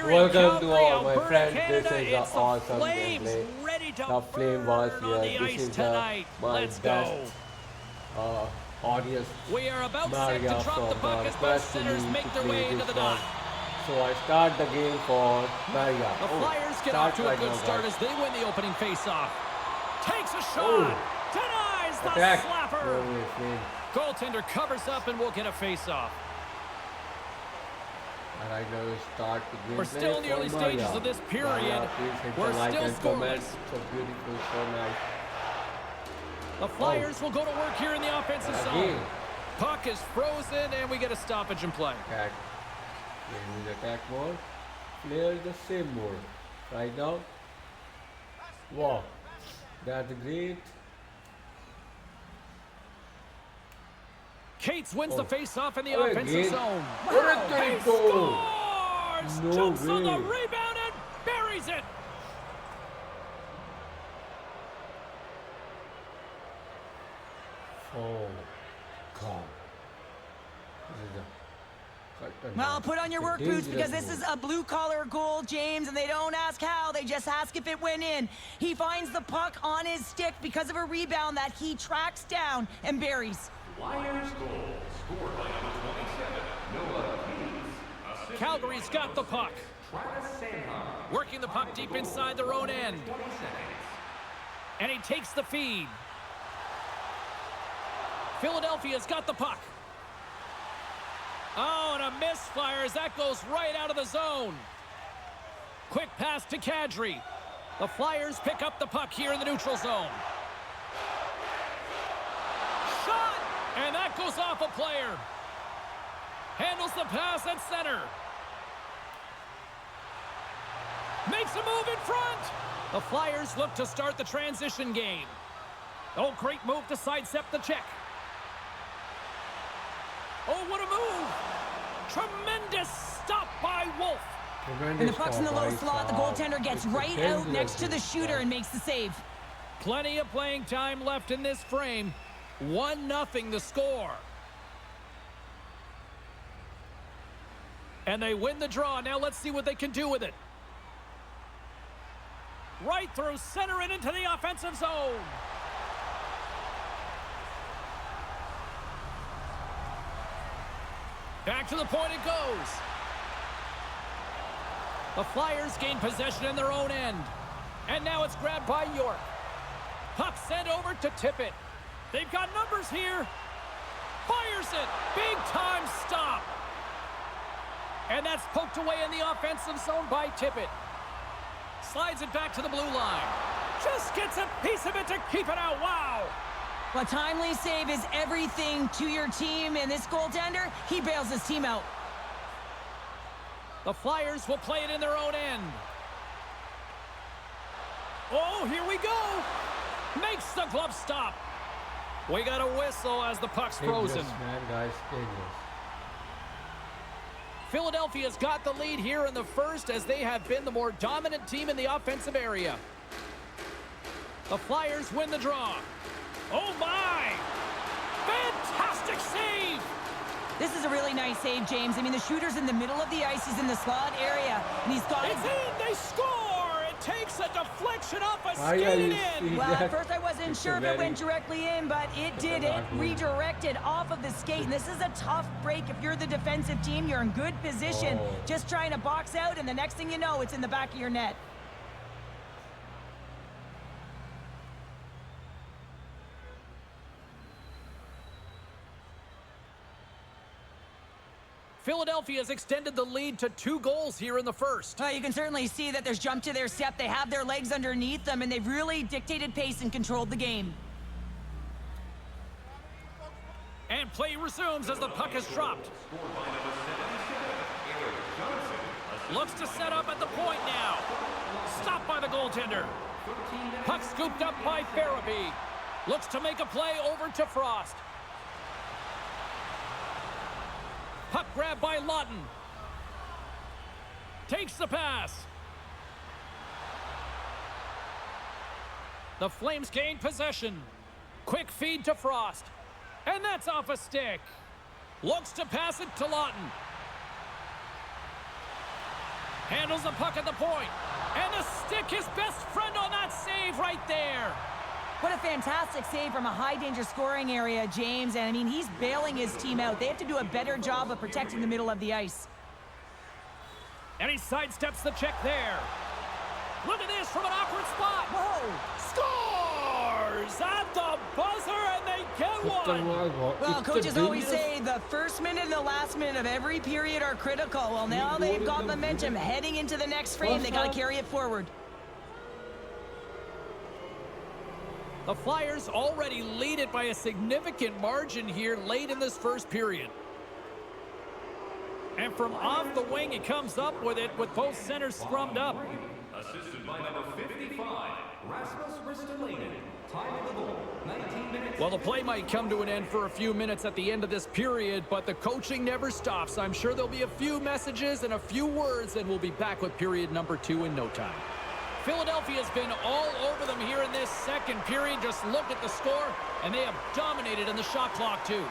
here in Welcome to Calgary, all my Alberta, friends. Canada. This is It's the the awesome Flames gameplay. ready to The Flame was burn on the here. This ice is tonight. my Let's best go. audience. We are about set Maria to drop the from puck as both request centers me make to their play way into this the one. dot. So I start the game for Maria. The Flyers get off to a good start as they win the opening faceoff. Takes a shot. Denies the slapper. Goaltender covers up and we'll get a faceoff. And I know start the game. We're still in the early stages of this period. We're still scoreless. So beautiful, so nice. The Flyers will go to work here in the offensive zone. Puck is frozen and we get a stoppage in play. Attack. Attack mode. Player the same mode. Right now. Wow. That's great. Cates wins the face-off in the offensive zone. He scores! No Jumps way. on the rebound and buries it. Oh, God. Well, put on your work boots because this is a blue-collar goal, James, and they don't ask how. They just ask if it went in. He finds the puck on his stick because of a rebound that he tracks down and buries. Flyers goal scored by number 27, Noah Hayes. Calgary's got the puck. Working the puck deep inside their own end. And he takes the feed. Philadelphia's got the puck. Oh, and a miss, Flyers. That goes right out of the zone. Quick pass to Kadri. The Flyers pick up the puck here in the neutral zone. Shot! And that goes off a player. Handles the pass at center. Makes a move in front. The Flyers look to start the transition game. Oh, great move to sidestep the check. Oh, what a move! Tremendous stop by Wolf. And the puck's in the low slot. The goaltender gets right out next to the shooter and makes the save. Plenty of playing time left in this frame. 1-0 the score. And they win the draw. Now let's see what they can do with it. Right through center and into the offensive zone. Back to the point it goes. The Flyers gain possession in their own end. And now it's grabbed by York. Puck sent over to Tippett. They've got numbers here. Fires it. Big time stop. And that's poked away in the offensive zone by Tippett. Slides it back to the blue line. Just gets a piece of it to keep it out. Wow. A timely save is everything to your team, and this goaltender, he bails his team out. The Flyers will play it in their own end. Oh, here we go. Makes the glove stop. We got a whistle as the puck's frozen. Man, guys, Philadelphia's got the lead here in the first as they have been the more dominant team in the offensive area. The Flyers win the draw. Oh, my! Fantastic save! This is a really nice save, James. I mean, the shooter's in the middle of the ice. He's in the slot area, and he's got it. It's in! They score! It takes a deflection off a skated in! Well, at first I wasn't sure if it went directly in, but it did. It redirected off of the skate. And this is a tough break. If you're the defensive team, you're in good position. Just trying to box out, and the next thing you know, it's in the back of your net. Philadelphia's extended the lead to 2 goals here in the first. Well, you can certainly see that there's jump to their step. They have their legs underneath them, and they've really dictated pace and controlled the game. And play resumes as the puck is dropped. Looks to set up at the point now. Stopped by the goaltender. Puck scooped up by Farabee. Looks to make a play over to Frost. Puck grab by Lawton. Takes the pass. The Flames gain possession. Quick feed to Frost. And that's off a stick. Looks to pass it to Lawton. Handles the puck at the point. And the stick, his best friend on that save right there. What a fantastic save from a high-danger scoring area, James. And, I mean, he's bailing his team out. They have to do a better job of protecting the middle of the ice. And he sidesteps the check there. Look at this from an awkward spot. Whoa! Scores at the buzzer, and they get one. Well, coaches always say the first minute and the last minute of every period are critical. Well, now they've got momentum heading into the next frame. They got to carry it forward. The Flyers already lead it by a significant margin here late in this first period. And from off the wing, he comes up with it with both centers scrummed up. Assisted by number 55, Rasmus Ristolainen. Time of the goal, 19 minutes. Well, the play might come to an end for a few minutes at the end of this period, but the coaching never stops. I'm sure there'll be a few messages and a few words, and we'll be back with period number 2 in no time. Philadelphia's been all over them here in this second period. Just look at the score, and they have dominated in the shot clock, too.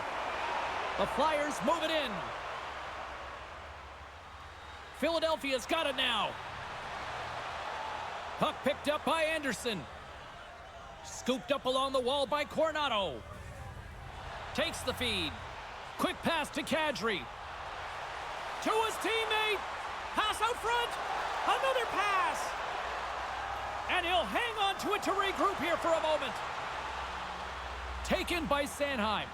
The Flyers move it in. Philadelphia's got it now. Puck picked up by Anderson. Scooped up along the wall by Coronado. Takes the feed. Quick pass to Kadri. To his teammate. Pass out front. Another pass. And he'll hang on to it to regroup here for a moment. Taken by Sanheim.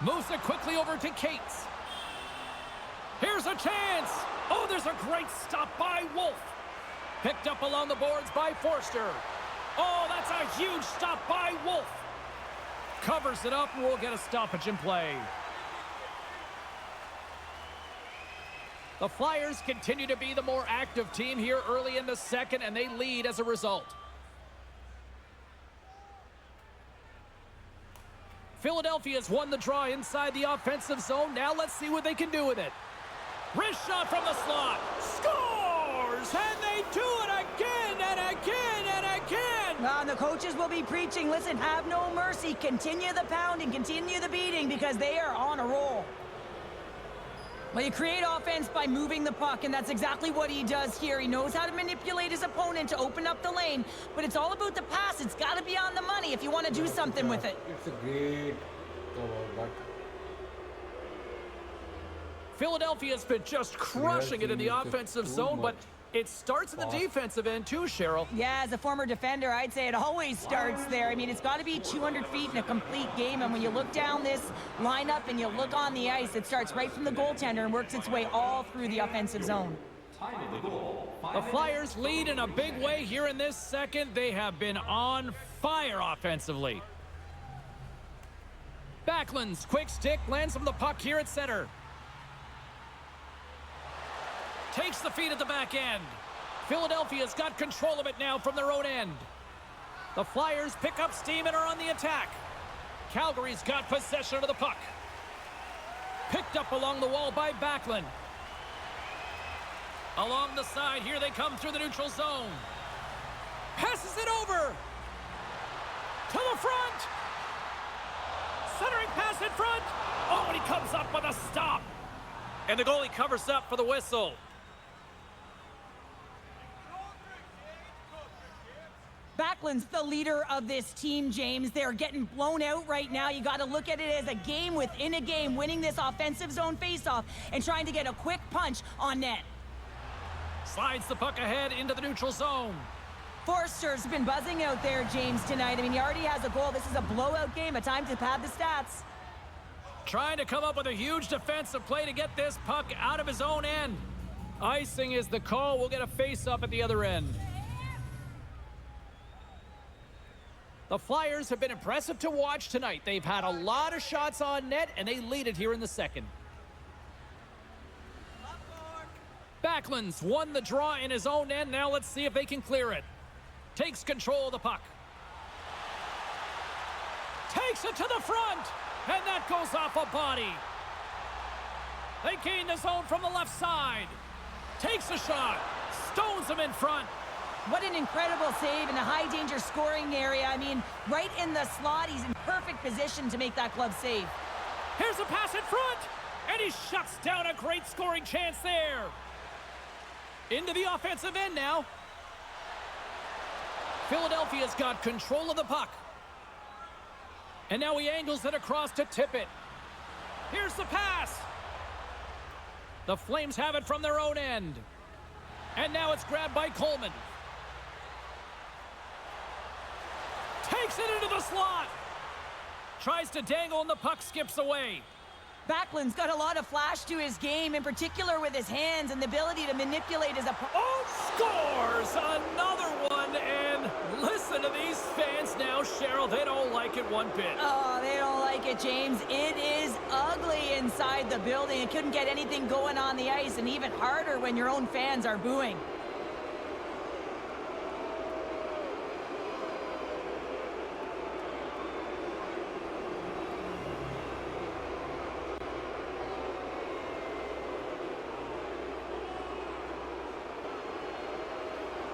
Moves it quickly over to Cates. Here's a chance. Oh, there's a great stop by Wolf. Picked up along the boards by Forster. Oh, that's a huge stop by Wolf. Covers it up, and we'll get a stoppage in play. The Flyers continue to be the more active team here early in the second, and they lead as a result. Philadelphia's won the draw inside the offensive zone. Now let's see what they can do with it. Wrist shot from the slot. Scores! And they do it again and again and again! And the coaches will be preaching, listen, have no mercy. Continue the pounding, continue the beating, because they are on a roll. Well, you create offense by moving the puck, and that's exactly what he does here. He knows how to manipulate his opponent to open up the lane, but it's all about the pass. It's got to be on the money if you want to do something with it. It's a great cover, but Philadelphia's been just crushing it in the offensive zone, but it starts in the defensive end too, Cheryl. Yeah, as a former defender, I'd say it always starts there. I mean, it's got to be 200 feet in a complete game, and when you look down this lineup and you look on the ice, it starts right from the goaltender and works its way all through the offensive zone. Time of the goal, The Flyers lead in a big way here in this second. They have been on fire offensively. Backlund's quick stick lands him the puck here at center. Takes the feed at the back end. Philadelphia's got control of it now from their own end. The Flyers pick up steam and are on the attack. Calgary's got possession of the puck. Picked up along the wall by Backlund. Along the side, here they come through the neutral zone. Passes it over. To the front. Centering pass in front. Oh, and he comes up with a stop. And the goalie covers up for the whistle. Backlund's the leader of this team, James. They're getting blown out right now. You got to look at it as a game within a game, winning this offensive zone faceoff and trying to get a quick punch on net. Slides the puck ahead into the neutral zone. Forster's been buzzing out there, James, tonight. I mean, he already has a goal. This is a blowout game, a time to pad the stats. Trying to come up with a huge defensive play to get this puck out of his own end. Icing is the call. We'll get a face-up at the other end. The Flyers have been impressive to watch tonight. They've had a lot of shots on net, and they lead it here in the second. Backlund's won the draw in his own end. Now let's see if they can clear it. Takes control of the puck. Takes it to the front, and that goes off a body. They gain the zone from the left side. Takes a shot. Stones him in front. What an incredible save in a high-danger scoring area. I mean, right in the slot, he's in perfect position to make that glove save. Here's a pass in front, and he shuts down a great scoring chance there. Into the offensive end now. Philadelphia's got control of the puck. And now he angles it across to Tippett. Here's the pass. The Flames have it from their own end. And now it's grabbed by Coleman. Takes it into the slot. Tries to dangle and the puck skips away. Backlund's got a lot of flash to his game, in particular with his hands and the ability to manipulate his opponent. Oh, scores another one, and listen to these fans now, Cheryl. They don't like it one bit. Oh, they don't like it, James. It is ugly inside the building. It couldn't get anything going on the ice, and even harder when your own fans are booing.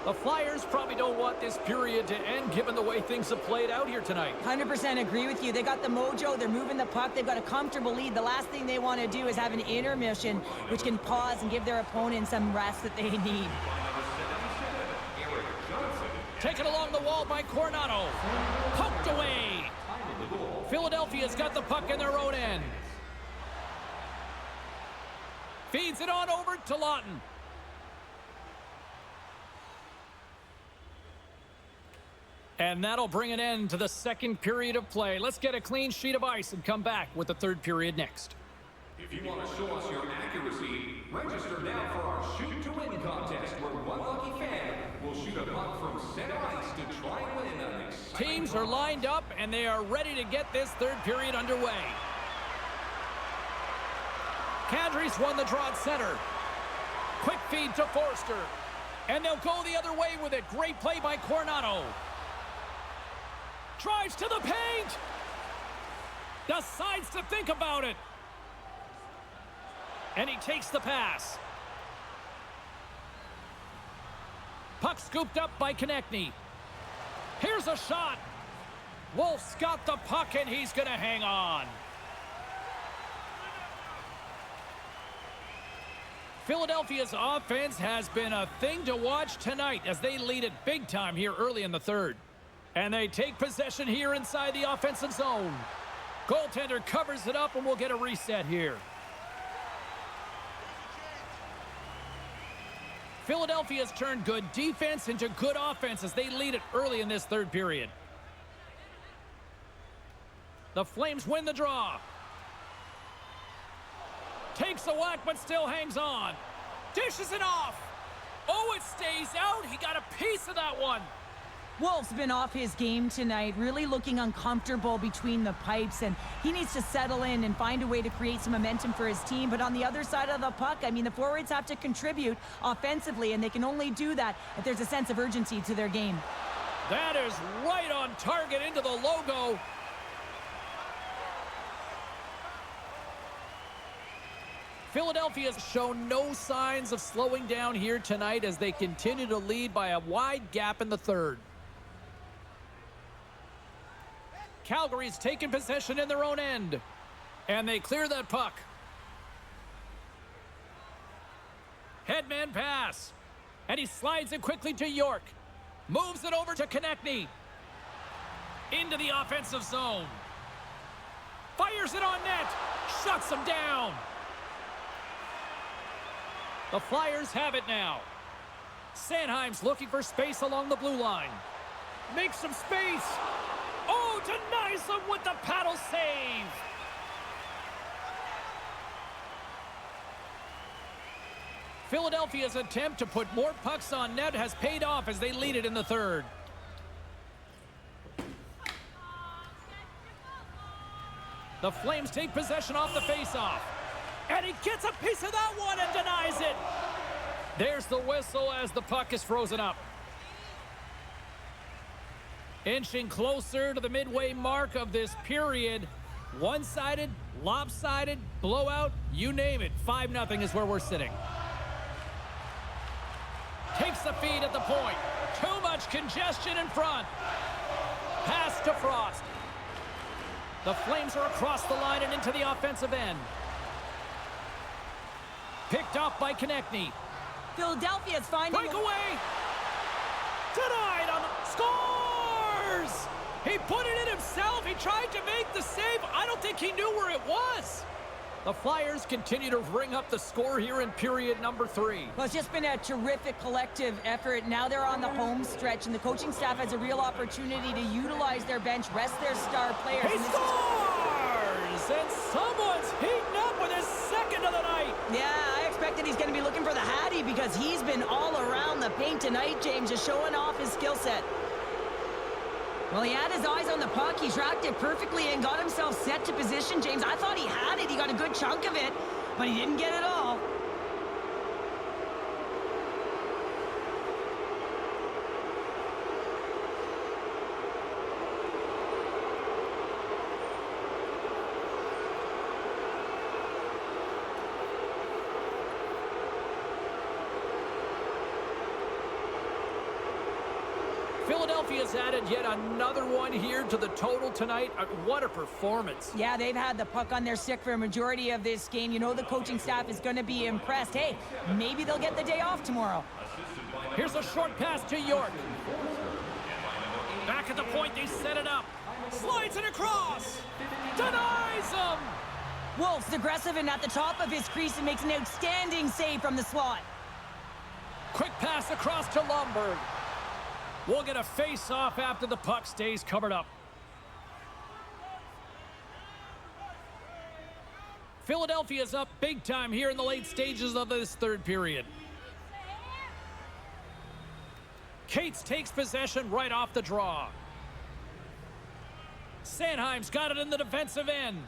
The Flyers probably don't want this period to end, given the way things have played out here tonight. 100% agree with you. They got the mojo. They're moving the puck. They've got a comfortable lead. The last thing they want to do is have an intermission, which can pause and give their opponent some rest that they need. Taken along the wall by Coronado. Poked away. Philadelphia's got the puck in their own end. Feeds it on over to Lawton. And that'll bring an end to the second period of play. Let's get a clean sheet of ice and come back with the third period next. If you want to show us your accuracy, register now for our Shoot to Win contest, where one lucky fan will shoot a puck from center ice to try and win an exciting Teams are lined up, and they are ready to get this third period underway. Kadri's won the draw at center. Quick feed to Forster. And they'll go the other way with it. Great play by Coronado. Drives to the paint. Decides to think about it. And he takes the pass. Puck scooped up by Konechny. Here's a shot. Wolf's got the puck, and he's going to hang on. Philadelphia's offense has been a thing to watch tonight as they lead it big time here early in the third. And they take possession here inside the offensive zone. Goaltender covers it up, and we'll get a reset here. Philadelphia's turned good defense into good offense as they lead it early in this third period. The Flames win the draw. Takes a whack, but still hangs on. Dishes it off. Oh, it stays out. He got a piece of that one. Wolf's been off his game tonight, really looking uncomfortable between the pipes, and he needs to settle in and find a way to create some momentum for his team. But on the other side of the puck, I mean, the forwards have to contribute offensively, and they can only do that if there's a sense of urgency to their game. That is right on target into the logo. Philadelphia's shown no signs of slowing down here tonight as they continue to lead by a wide gap in the third. Calgary's taken possession in their own end, and they clear that puck. Headman pass, and he slides it quickly to York. Moves it over to Konechny. Into the offensive zone. Fires it on net. Shuts him down. The Flyers have it now. Sanheim's looking for space along the blue line. Makes some space. Oh, denies them with the paddle save. Philadelphia's attempt to put more pucks on net has paid off as they lead it in the third. The Flames take possession off the faceoff. And he gets a piece of that one and denies it. There's the whistle as the puck is frozen up. Inching closer to the midway mark of this period. One-sided, lopsided, blowout, you name it. 5-0 is where we're sitting. Takes the feed at the point. Too much congestion in front. Pass to Frost. The Flames are across the line and into the offensive end. Picked off by Konechny. Philadelphia's finding... Breakaway! Denied on the... Scores! He put it in himself. He tried to make the save. I don't think he knew where it was. The Flyers continue to ring up the score here in period number 3. Well, it's just been a terrific collective effort. Now they're on the home stretch, and the coaching staff has a real opportunity to utilize their bench, rest their star players. He scores! And someone's heating up with his second of the night. Yeah, I expected he's going to be looking for the Hattie because he's been all around the paint tonight, James, just showing off his skill set. Well, he had his eyes on the puck. He tracked it perfectly and got himself set to position, James. I thought he had it. He got a good chunk of it, but he didn't get it all. Philadelphia's added yet another one here to the total tonight. What a performance. Yeah, they've had the puck on their stick for a majority of this game. You know the coaching staff is going to be impressed. Hey, maybe they'll get the day off tomorrow. Here's a short pass to York. Back at the point, they set it up. Slides it across. Denies him. Wolf's aggressive and at the top of his crease and makes an outstanding save from the slot. Quick pass across to Lomberg. We'll get a face-off after the puck stays covered up. Philadelphia's up big time here in the late stages of this third period. Cates takes possession right off the draw. Sanheim's got it in the defensive end.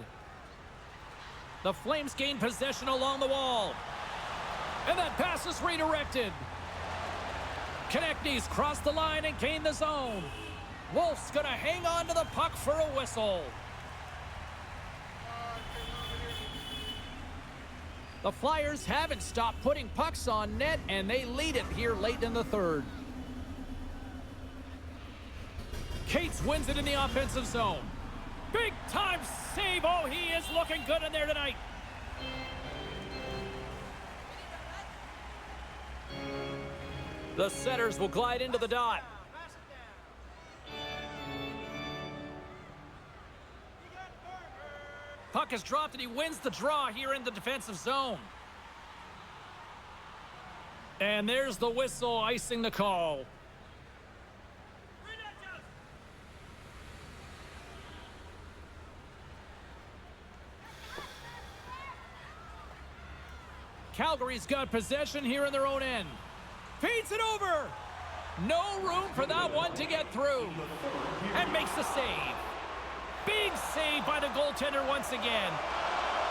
The Flames gain possession along the wall. And that pass is redirected. Konechny's crossed the line and gained the zone. Wolf's going to hang on to the puck for a whistle. The Flyers haven't stopped putting pucks on net, and they lead it here late in the third. Cates wins it in the offensive zone. Big-time save. Oh, he is looking good in there tonight. The setters will glide into the dot. Puck is dropped and he wins the draw here in the defensive zone. And there's the whistle icing the call. Calgary's got possession here in their own end. Feeds it over. No room for that one to get through. And makes the save. Big save by the goaltender once again.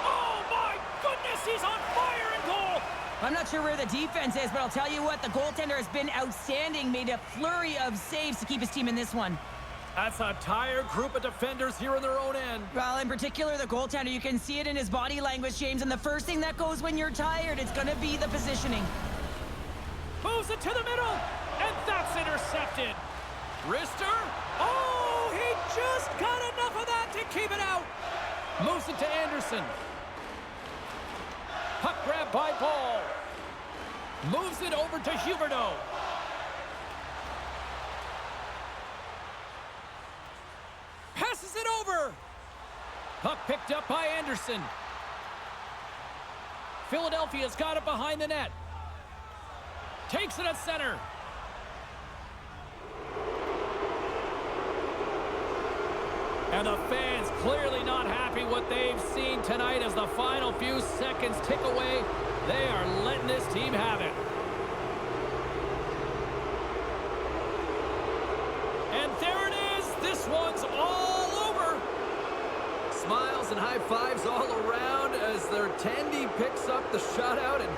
Oh my goodness, he's on fire in goal. I'm not sure where the defense is, but I'll tell you what, the goaltender has been outstanding. Made a flurry of saves to keep his team in this one. That's a tired group of defenders here in their own end. Well, in particular, the goaltender, you can see it in his body language, James, and the first thing that goes when you're tired, it's going to be the positioning. Moves it to the middle, and that's intercepted. Rister, oh, he just got enough of that to keep it out. Moves it to Anderson. Puck grab by Ball. Moves it over to Huberdeau. Passes it over. Puck picked up by Anderson. Philadelphia's got it behind the net. Takes it at center. And the fans clearly not happy what they've seen tonight as the final few seconds tick away. They are letting this team have it. And there it is. This one's all over. Smiles and high fives all around as their Tandy picks up the shutout, and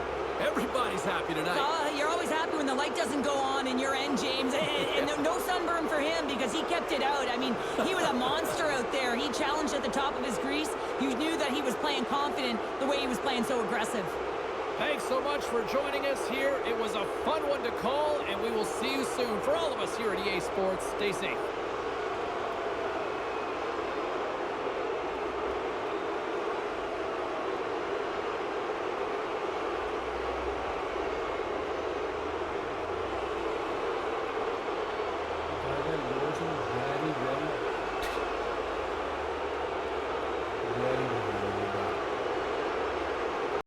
everybody's happy tonight. You're always happy when the light doesn't go on in your end, James. And no sunburn for him because he kept it out. I mean, he was a monster out there. He challenged at the top of his crease. You knew that he was playing confident the way he was playing so aggressive. Thanks so much for joining us here. It was a fun one to call, and we will see you soon. For all of us here at EA Sports, stay safe.